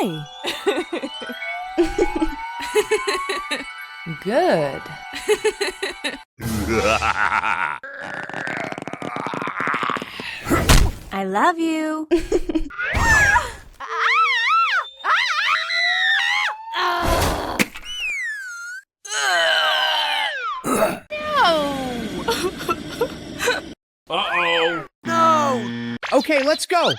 Hi. Good. I love you. Uh-oh. No! Okay, let's go.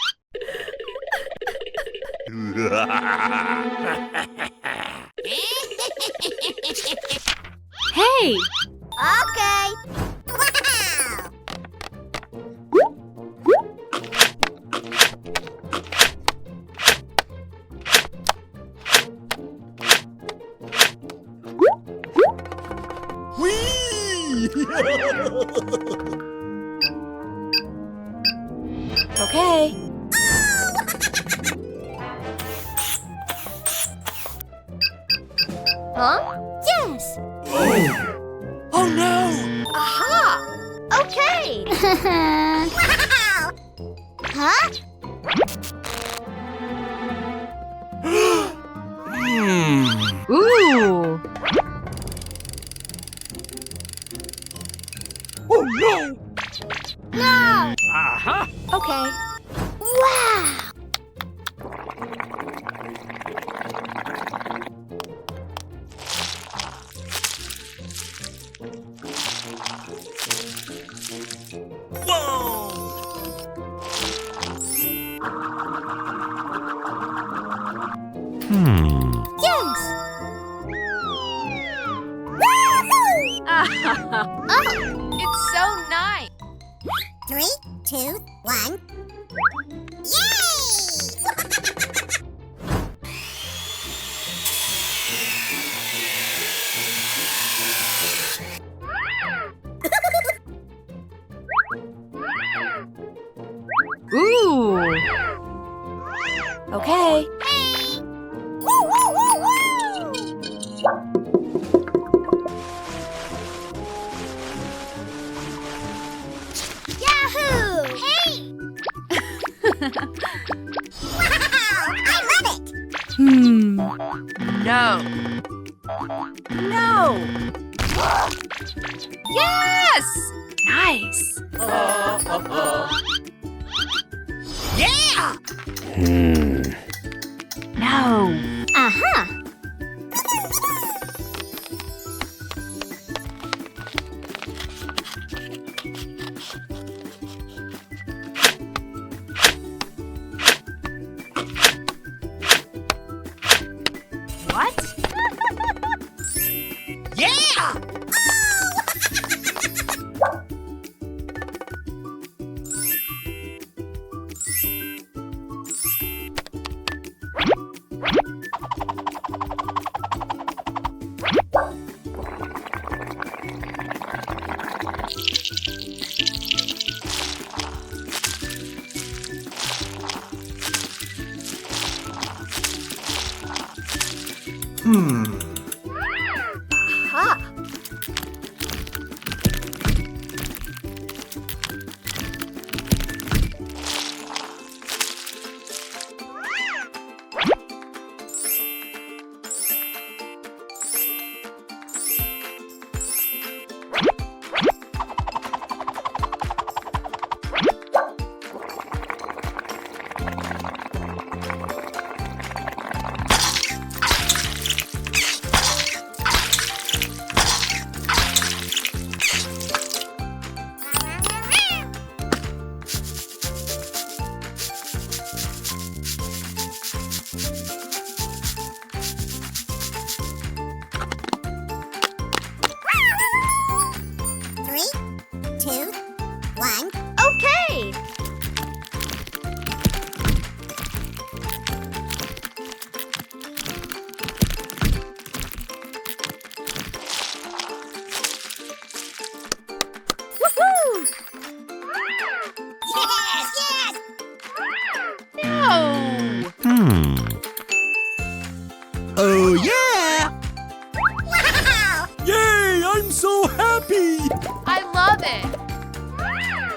Hey. Okay. Okay. Huh? Yes. Oh no! Aha! Okay. Wow! Huh? Ooh. Oh no! No! Uh-huh. Okay. Wow! Yes! Woohoo! Oh! It's so nice. 3, 2, 1. Yay! Ooh. Okay. Hey! Woo, woo, woo, woo! Yahoo! Hey! Wow! I love it! No. No. Yes. Nice. Yeah! No. Uh-huh. What? Yeah! Aha! Okay. Woohoo! Yes, yes! No. Oh yeah! Wow! Yay! I'm so happy! I love it. Wow!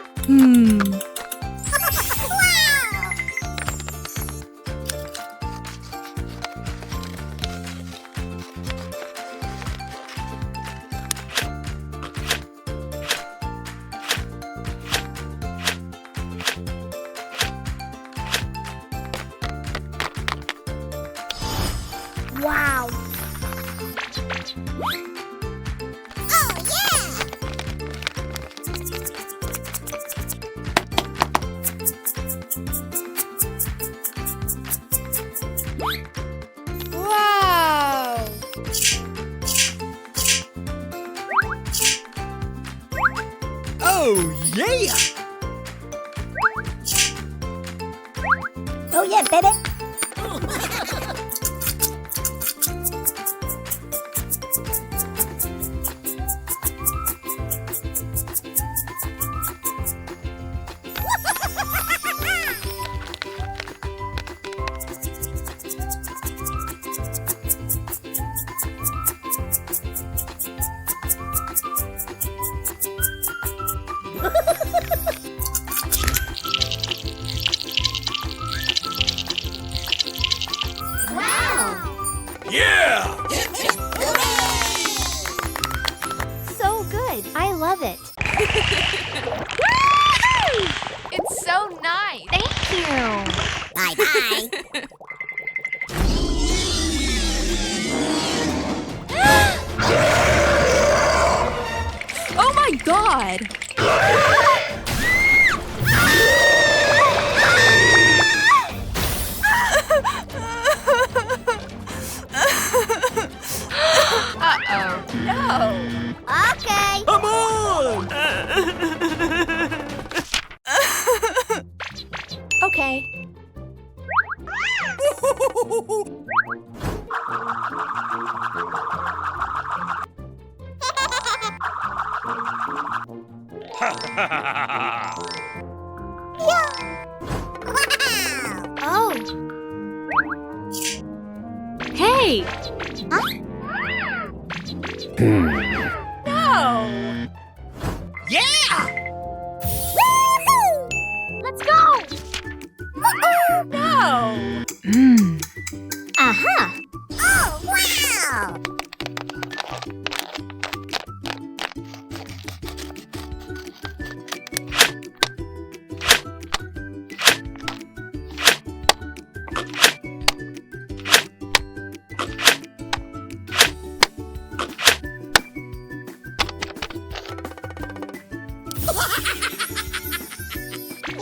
Wow! Oh, yeah! Oh yeah, baby! Wow! Yeah! So good. I love it. It's so nice. Thank you. Bye-bye. Oh my god! Uh-oh. No! Okay. Come on! Okay. Oh. Hey! Huh? No! Yeah! Woohoo! Let's go. Woohoo! No! Uh-huh. Oh, wow!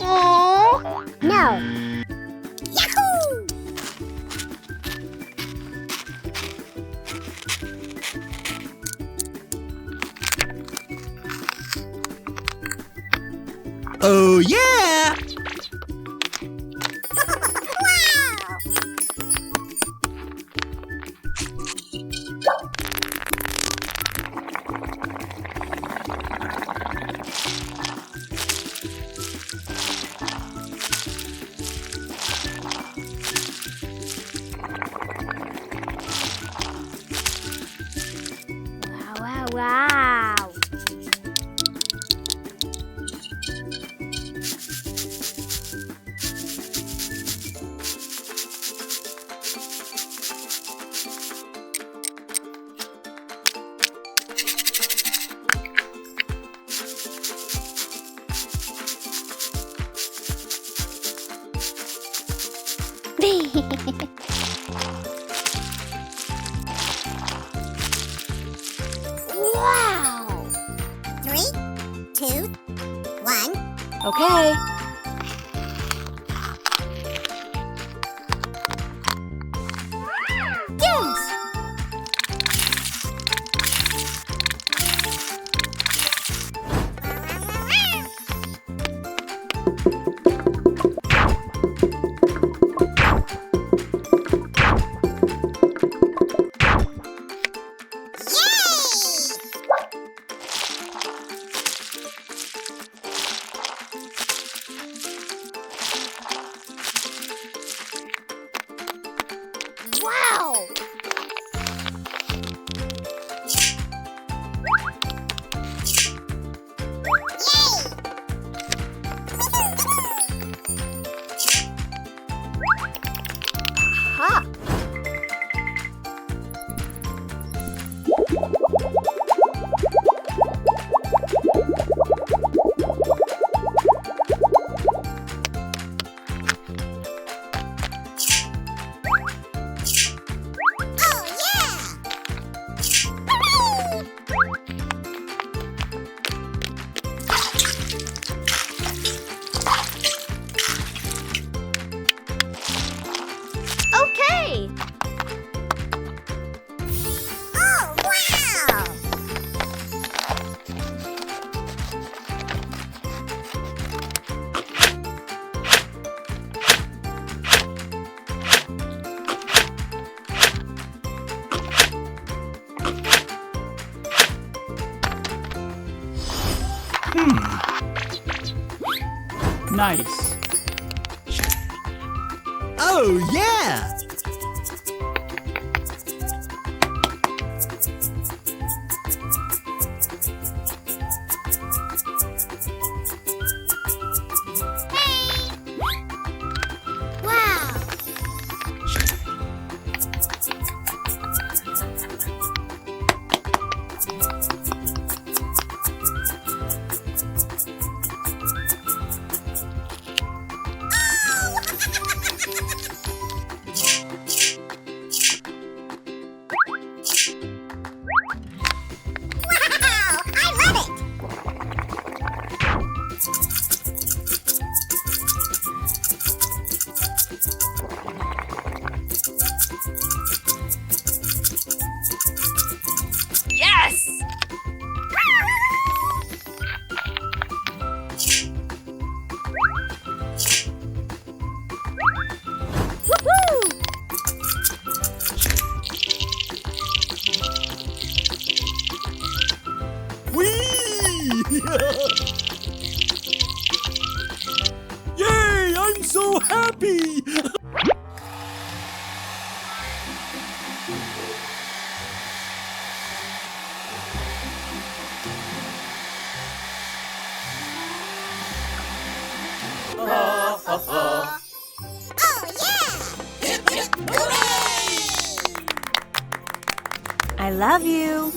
Oh, no. Yahoo! Oh, yeah! Wow! Wow, wow, wow. Wow! 3, 2, 1. Okay. Yes! Wow! nice. Oh, yeah! Wow! Wow! I love it! Yes! Woohoo! Whee! Yay! I'm so happy! Oh yeah! Hooray! I love you.